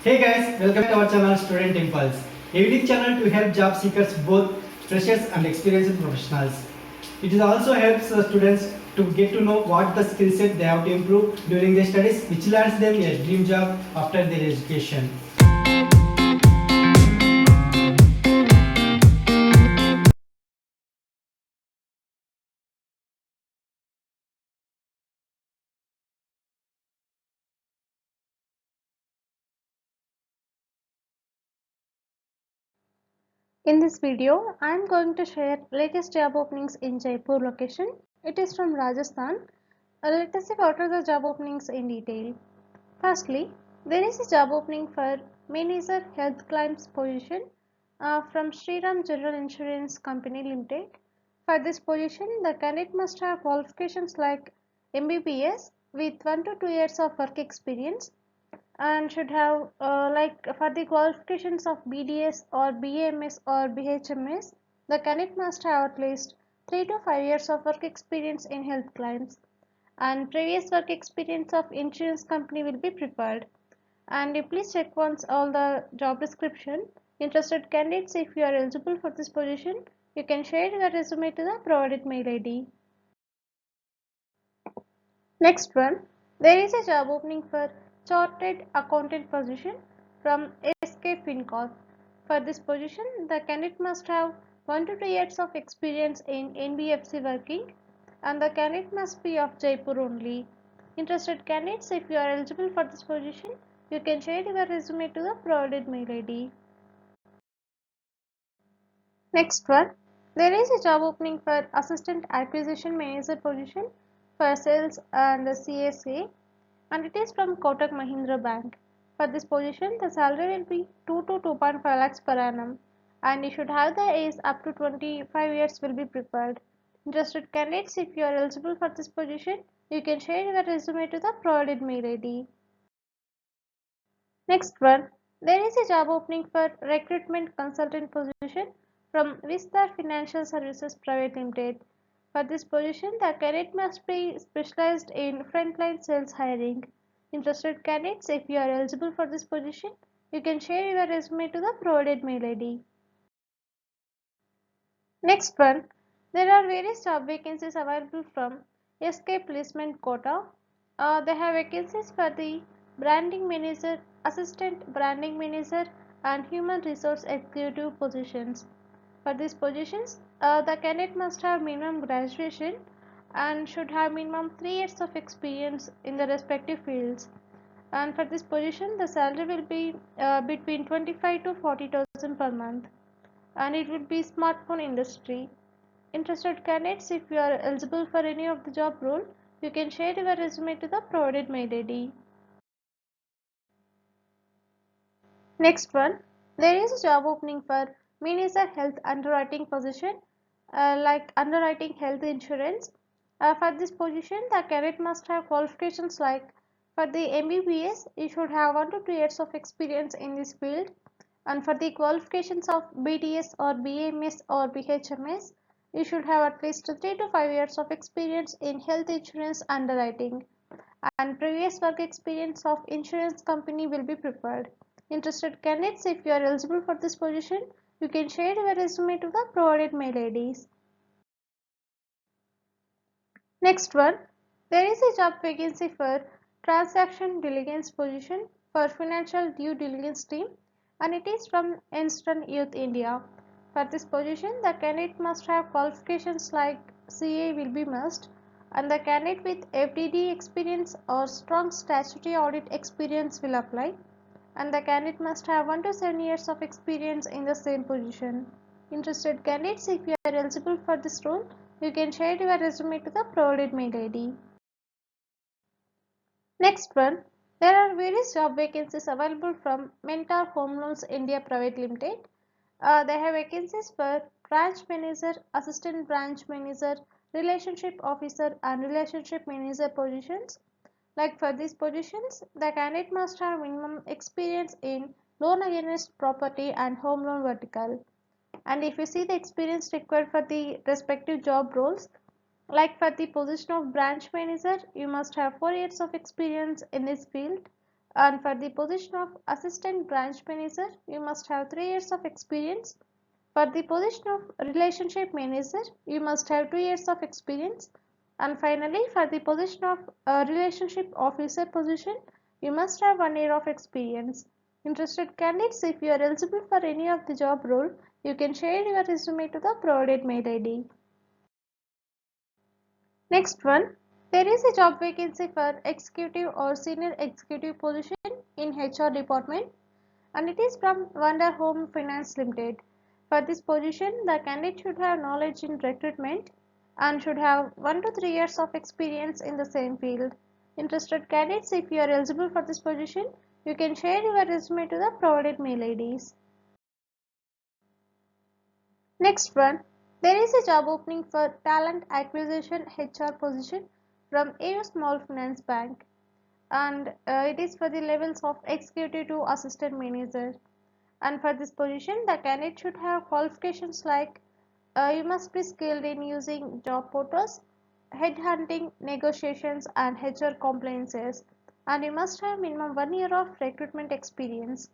Hey guys, welcome to our channel Student Impulse, a unique channel to help job seekers, both freshers and experienced professionals. It also helps students to get to know what the skill set they have to improve during their studies, which lands them a dream job after their education. In this video, I am going to share latest job openings in Jaipur location. It is from Rajasthan. Let us see what are the job openings in detail. Firstly, there is a job opening for Manager Health Claims position from Shriram General Insurance Company Limited. For this position, the candidate must have qualifications like MBBS with 1 to 2 years of work experience and should have like for the qualifications of BDS or BAMS or BHMS, the candidate must have at least 3 to 5 years of work experience in health claims, and previous work experience of insurance company will be preferred. And you please check once all the job description. Interested candidates, if you are eligible for this position, you can share your resume to the provided mail ID. Next one, there is a job opening for Chartered Accountant position from SK FinCorp. For this position, the candidate must have 1 to 2 years of experience in NBFC working, and the candidate must be of Jaipur only. Interested candidates, if you are eligible for this position, you can share your resume to the provided mail ID. Next one, there is a job opening for Assistant Acquisition Manager position for Sales and the CSA, and it is from Kotak Mahindra Bank. For this position, the salary will be 2 to 2.5 lakhs per annum, and you should have the age up to 25 years will be preferred. Interested candidates, if you are eligible for this position, you can share your resume to the provided mail ID. Next one, there is a job opening for recruitment consultant position from Vistar Financial Services Private Limited. For this position, the candidate must be specialized in frontline sales hiring. Interested candidates, if you are eligible for this position, you can share your resume to the provided mail ID. Next one, there are various job vacancies available from SK Placement Quota. They have vacancies for the branding manager, assistant branding manager, and human resource executive positions. For these positions, the candidate must have minimum graduation and should have minimum 3 years of experience in the respective fields. And for this position, the salary will be between 25 to 40,000 per month, and it would be smartphone industry. Interested candidates, if you are eligible for any of the job role, you can share your resume to the provided mail ID. Next one, there is a job opening for Manager Health Underwriting position, like underwriting health insurance. For this position, the candidate must have qualifications like for the MBBS, you should have 1 to 2 years of experience in this field, and for the qualifications of BDS or BMS or BHMS, you should have at least 3 to 5 years of experience in health insurance underwriting, and previous work experience of insurance company will be preferred. Interested candidates, if you are eligible for this position, you can share your resume to the provided mail IDs. Next one, there is a job vacancy for transaction diligence position for financial due diligence team, and it is from Instant Youth India. For this position, the candidate must have qualifications like CA will be must, and the candidate with FDD experience or strong statutory audit experience will apply, and the candidate must have 1 to 7 years of experience in the same position. Interested candidates, if you are eligible for this role, you can share your resume to the provided mail ID. Next one, there are various job vacancies available from Mentor Home Loans India Private Limited. They have vacancies for branch manager, assistant branch manager, relationship officer, and relationship manager positions. Like for these positions, the candidate must have minimum experience in loan against property and home loan vertical. And if you see the experience required for the respective job roles, like for the position of branch manager, you must have 4 years of experience in this field, And for the position of assistant branch manager, you must have 3 years of experience. For the position of relationship manager, you must have 2 years of experience. And finally, for the position of relationship officer position, you must have 1 year of experience. Interested candidates, if you are eligible for any of the job role, you can share your resume to the provided mail ID. Next one, there is a job vacancy for executive or senior executive position in HR department, and it is from Wonder Home Finance Limited. For this position, the candidate should have knowledge in recruitment and should have 1 to 3 years of experience in the same field. Interested candidates, if you are eligible for this position, you can share your resume to the provided mail IDs. Next one, there is a job opening for talent acquisition HR position from AU Small Finance Bank, and it is for the levels of executive to assistant manager. And for this position, the candidate should have qualifications like you must be skilled in using job portals, headhunting, negotiations, and HR compliances, and you must have minimum 1 year of recruitment experience.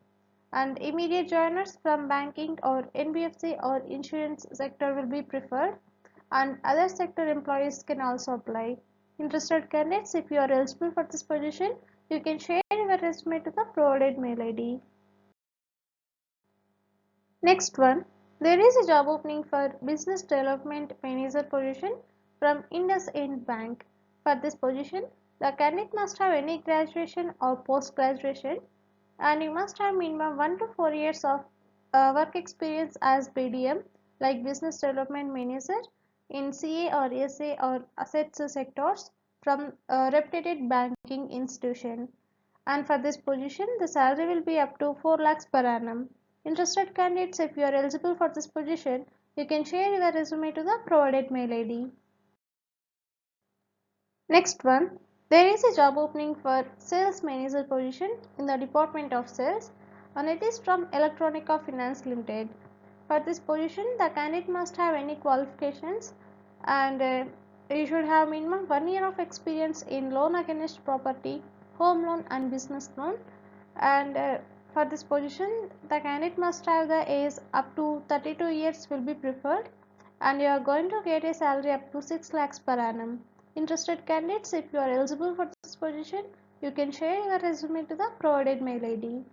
And immediate joiners from banking or NBFC or insurance sector will be preferred, and other sector employees can also apply. Interested candidates, if you are eligible for this position, you can share your resume to the provided mail ID. Next one, there is a job opening for business development manager position from IndusInd Bank. For this position, the candidate must have any graduation or post graduation, and you must have minimum 1 to 4 years of work experience as BDM, like business development manager, in CA or SA or assets sectors from a reputed banking institution. And for this position, the salary will be up to 4 lakhs per annum. Interested candidates, if you are eligible for this position, you can share your resume to the provided mail ID. Next one, there is a job opening for sales manager position in the Department of Sales, and it is from Electronica Finance Limited. For this position, the candidate must have any qualifications, and you should have minimum 1 year of experience in loan against property, home loan and business loan. And for this position, the candidate must have the age up to 32 years will be preferred, and you are going to get a salary up to 6 lakhs per annum. Interested candidates, if you are eligible for this position, you can share your resume to the provided mail ID.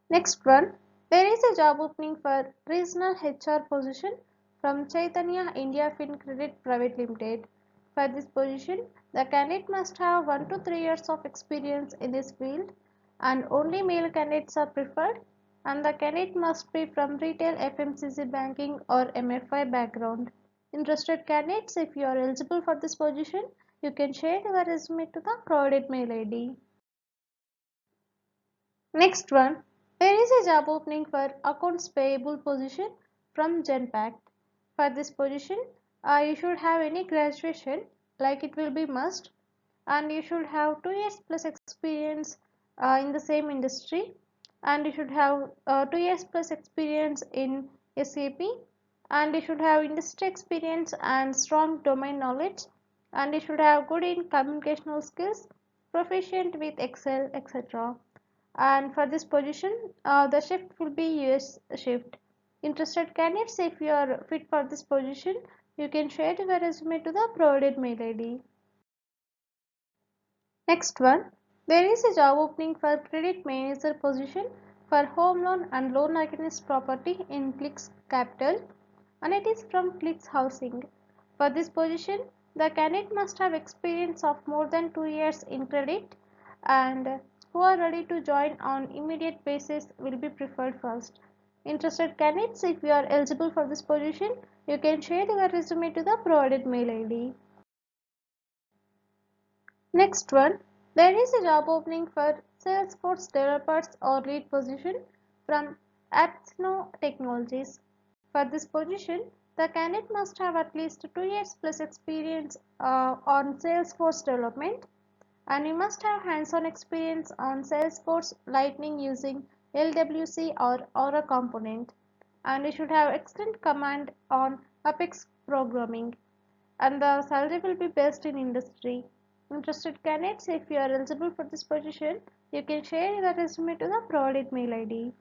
Next one, there is a job opening for regional HR position from Chaitanya India Fin Credit Private Limited. For this position, the candidate must have 1 to 3 years of experience in this field, and only male candidates are preferred, and the candidate must be from retail, FMCG, banking or MFI background. Interested candidates, if you are eligible for this position, you can share your resume to the provided mail ID. Next one, there is a job opening for accounts payable position from Genpact. For this position, you should have any graduation, like it will be must, and you should have 2 years plus experience in the same industry, and you should have 2 years plus experience in SAP, and you should have industry experience and strong domain knowledge, and you should have good in communicational skills, proficient with Excel, etc. And for this position, the shift will be US shift. Interested candidates, if you are fit for this position, you can share your resume to the provided mail ID. Next one, there is a job opening for credit manager position for home loan and loan against property in Clicks Capital, and it is from Clicks Housing. For this position, the candidate must have experience of more than 2 years in credit, and who are ready to join on immediate basis will be preferred first. Interested candidates, if you are eligible for this position, you can share your resume to the provided mail ID. Next one, there is a job opening for Salesforce developers or lead position from Appsno Technologies. For this position, the candidate must have at least 2 years plus experience on Salesforce development, and you must have hands-on experience on Salesforce Lightning using LWC or Aura component, and you should have excellent command on Apex programming, and the salary will be based in industry. Interested candidates, if you are eligible for this position, you can share your resume to the provided mail ID.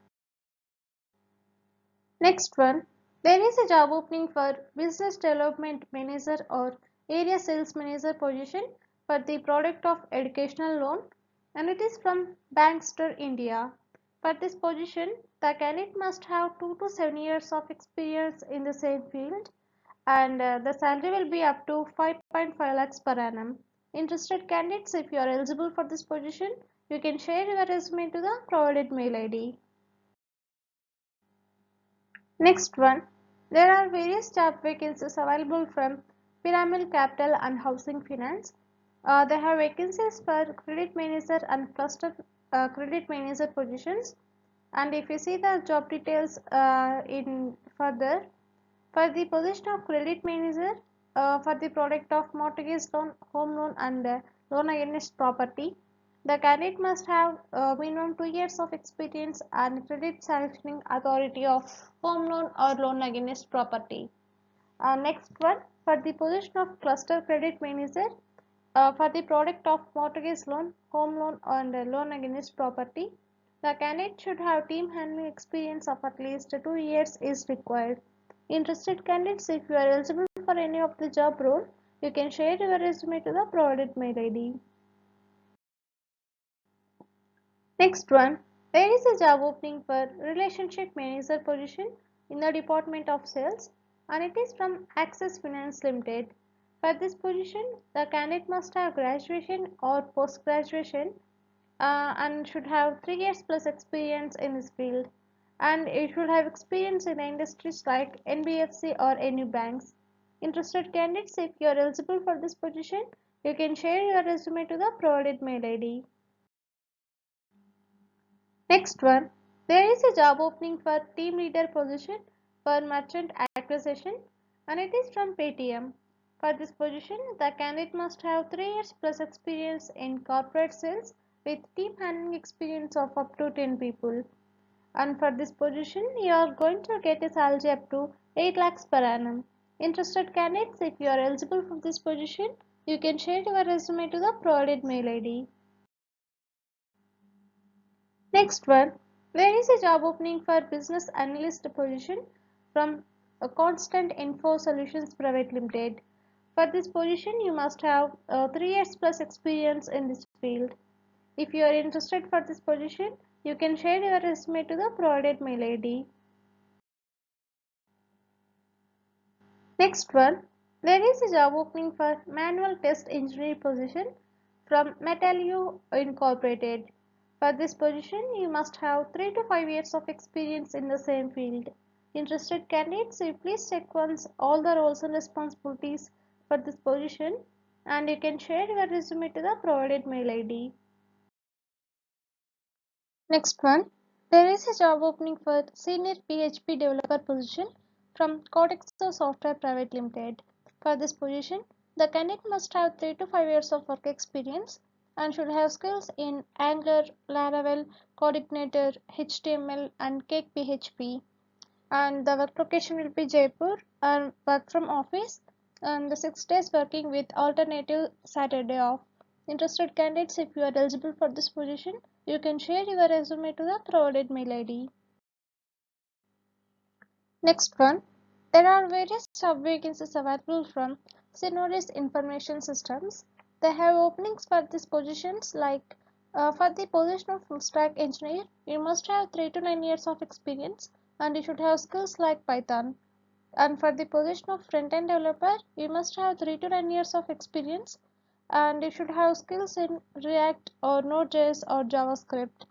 Next one, there is a job opening for Business Development Manager or Area Sales Manager position for the product of educational loan, and it is from Bankster India. For this position, the candidate must have 2 to 7 years of experience in the same field, and the salary will be up to 5.5 lakhs per annum. Interested candidates, if you are eligible for this position, you can share your resume to the provided mail ID. Next one, there are various job vacancies available from Pyramid Capital and Housing Finance. They have vacancies for credit manager and cluster credit manager positions. And if you see the job details in further, for the position of credit manager, for the product of mortgage loan, home loan, and loan against property, the candidate must have minimum 2 years of experience and credit sanctioning authority of home loan or loan against property. Next one, for the position of cluster credit manager, for the product of mortgage loan, home loan, and loan against property, the candidate should have team handling experience of at least 2 years is required. Interested candidates, if you are eligible for any of the job role, you can share your resume to the provided mail ID. Next one, there is a job opening for relationship manager position in the Department of Sales, and it is from Access Finance Limited. For this position, the candidate must have graduation or post graduation and should have 3 years plus experience in this field, and it should have experience in industries like NBFC or any banks. Interested candidates, if you are eligible for this position, you can share your resume to the provided mail ID. Next one, there is a job opening for team leader position for merchant acquisition, and it is from Paytm. For this position, the candidate must have 3 years plus experience in corporate sales with team handling experience of up to 10 people. And for this position, you are going to get a salary up to 8 lakhs per annum. Interested candidates, if you are eligible for this position, you can share your resume to the provided mail ID. Next one, there is a job opening for business analyst position from a Constant Info Solutions Private Limited. For this position, you must have 3 years plus experience in this field. If you are interested for this position, you can share your resume to the provided mail ID. Next one, there is a job opening for manual test engineer position from Metalio Incorporated. For this position, you must have 3 to 5 years of experience in the same field. Interested candidates, you please check once all the roles and responsibilities for this position, and you can share your resume to the provided mail ID. Next one, there is a job opening for senior PHP developer position from Codexo Software Private Limited. For this position, the candidate must have 3 to 5 years of work experience and should have skills in Angular, Laravel, Coordinator, HTML, and Cake PHP. And the work location will be Jaipur and work from office, and the 6 days working with alternative Saturday off. Interested candidates, if you are eligible for this position, you can share your resume to the provided mail ID. Next one, there are various job vacancies available from Synoris Information Systems. They have openings for these positions like for the position of full stack engineer, you must have 3 to 9 years of experience and you should have skills like Python. And for the position of front-end developer, you must have 3 to 9 years of experience and you should have skills in React or Node.js or JavaScript.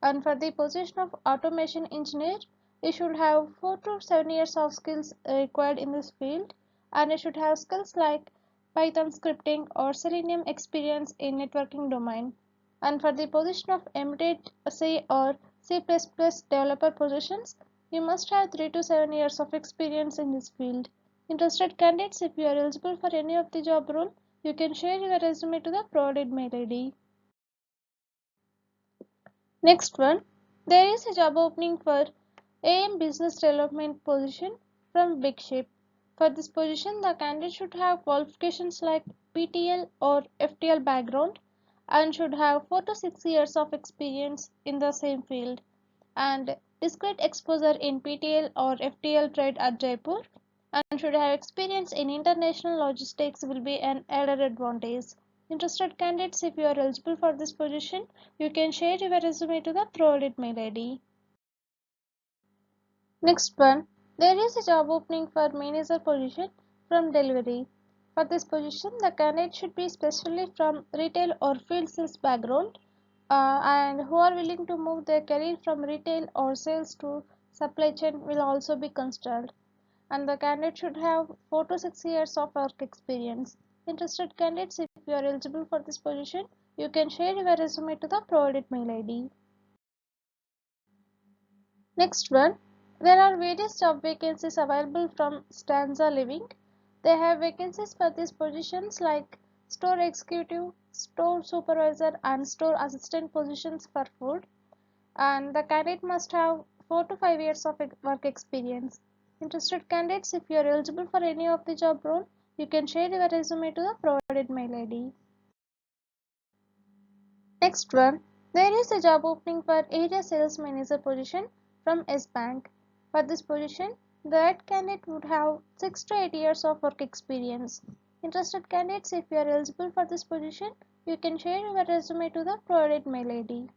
And for the position of automation engineer, you should have 4 to 7 years of skills required in this field, and you should have skills like Python scripting or Selenium experience in networking domain. And for the position of embedded C or C++ developer positions, you must have 3 to 7 years of experience in this field. Interested candidates, if you are eligible for any of the job role, you can share your resume to the provided mail ID. Next one, there is a job opening for AM Business Development position from Big Ship. For this position, the candidate should have qualifications like PTL or FTL background and should have 4 to 6 years of experience in the same field and discrete exposure in PTL or FTL trade at Jaipur and should have experience in international logistics will be an added advantage. Interested candidates, if you are eligible for this position, you can share your resume to the provided mail ID. Next one, there is a job opening for manager position from delivery. For this position, the candidate should be specially from retail or field sales background and who are willing to move their career from retail or sales to supply chain will also be considered. And the candidate should have 4 to 6 years of work experience. Interested candidates, if you are eligible for this position, you can share your resume to the provided mail ID. Next one, there are various job vacancies available from Stanza Living. They have vacancies for these positions like store executive, store supervisor and store assistant positions for food and the candidate must have 4 to 5 years of work experience. Interested candidates, if you are eligible for any of the job role, you can share your resume to the provided mail ID. Next one, there is a job opening for area sales manager position from S Bank. For this position, the right candidate would have 6 to 8 years of work experience. Interested candidates, if you are eligible for this position, you can share your resume to the provided mail ID.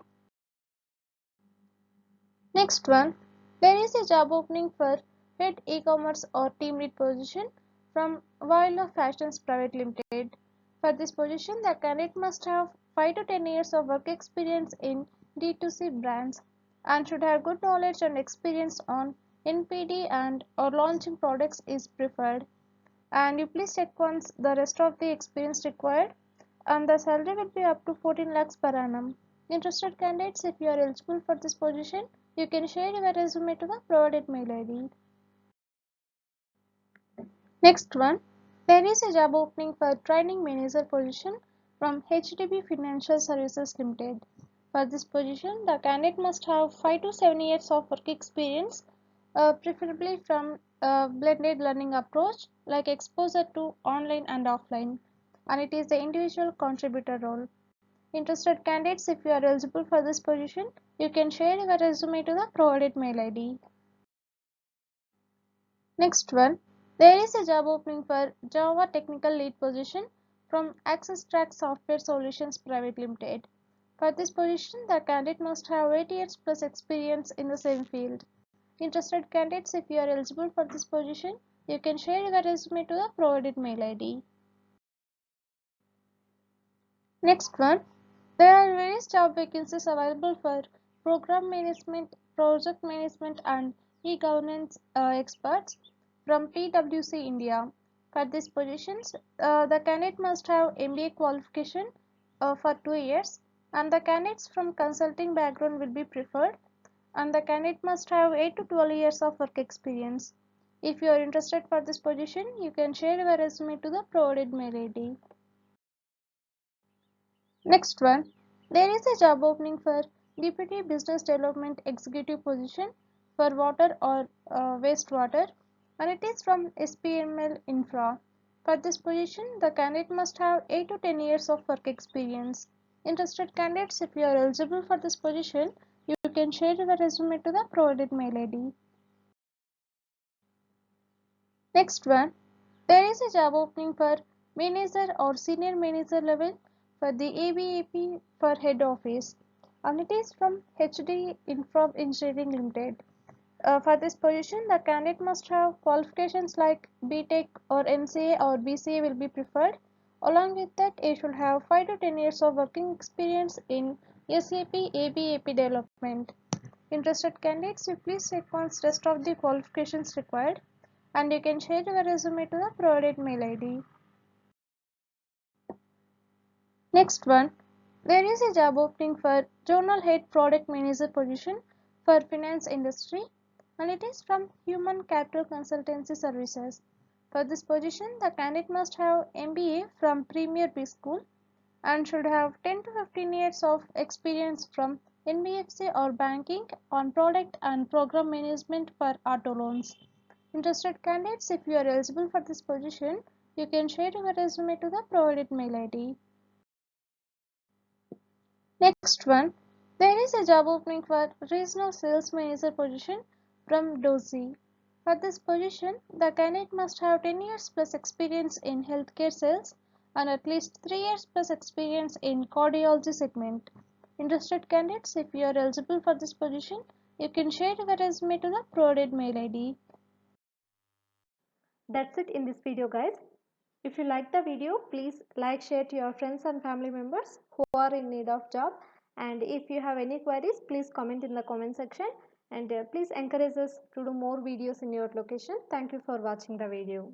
Next one, there is a job opening for head e-commerce or team lead position from Wildlife Fashions Private Limited. For this position, the candidate must have 5 to 10 years of work experience in D2C brands and should have good knowledge and experience on NPD and or launching products is preferred. And you please check once the rest of the experience required and the salary will be up to 14 lakhs per annum. Interested candidates, if you are eligible for this position, you can share your resume to the provided mail ID. Next one, there is a job opening for training manager position from HDB Financial Services Limited. For this position, the candidate must have 5 to 7 years of work experience, preferably from a blended learning approach like exposure to online and offline, and it is the individual contributor role. Interested candidates, if you are eligible for this position, you can share your resume to the provided mail ID. Next one, there is a job opening for Java Technical Lead position from Access Track Software Solutions Private Limited. For this position, the candidate must have 8 years plus experience in the same field. Interested candidates, if you are eligible for this position, you can share your resume to the provided mail ID. Next one, there are various job vacancies available for program management, project management and e-governance experts from PwC India. For these positions, the candidate must have MBA qualification for 2 years and the candidates from consulting background will be preferred and the candidate must have 8 to 12 years of work experience. If you are interested for this position, you can share your resume to the provided mail ID. Next one, there is a job opening for Deputy Business Development Executive position for water or wastewater and it is from SPML Infra. For this position, the candidate must have 8 to 10 years of work experience. Interested candidates, if you are eligible for this position, you can share your resume to the provided mail ID. Next one, there is a job opening for manager or senior manager level for the ABAP for head office and it is from HD Infra Engineering Limited. For this position, the candidate must have qualifications like BTech or MCA or BCA will be preferred. Along with that, it should have 5 to 10 years of working experience in SAP ABAP development. Interested candidates, you please check once rest of the qualifications required and you can share your resume to the provided mail ID. Next one, there is a job opening for Journal Head Product Manager position for finance industry and it is from Human Capital Consultancy Services. For this position, the candidate must have MBA from Premier B School and should have 10 to 15 years of experience from NBFC or banking on product and program management for auto loans. Interested candidates, if you are eligible for this position, you can share your resume to the provided mail ID. Next one, there is a job opening for regional sales manager position from Dozy. For this position, the candidate must have 10 years plus experience in healthcare sales and at least 3 years plus experience in cardiology segment. Interested candidates, if you are eligible for this position, you can share your resume to the provided mail ID. That's it in this video, guys. If you like the video, please like, share to your friends and family members who are in need of job. And if you have any queries, please comment in the comment section. And please encourage us to do more videos in your location. Thank you for watching the video.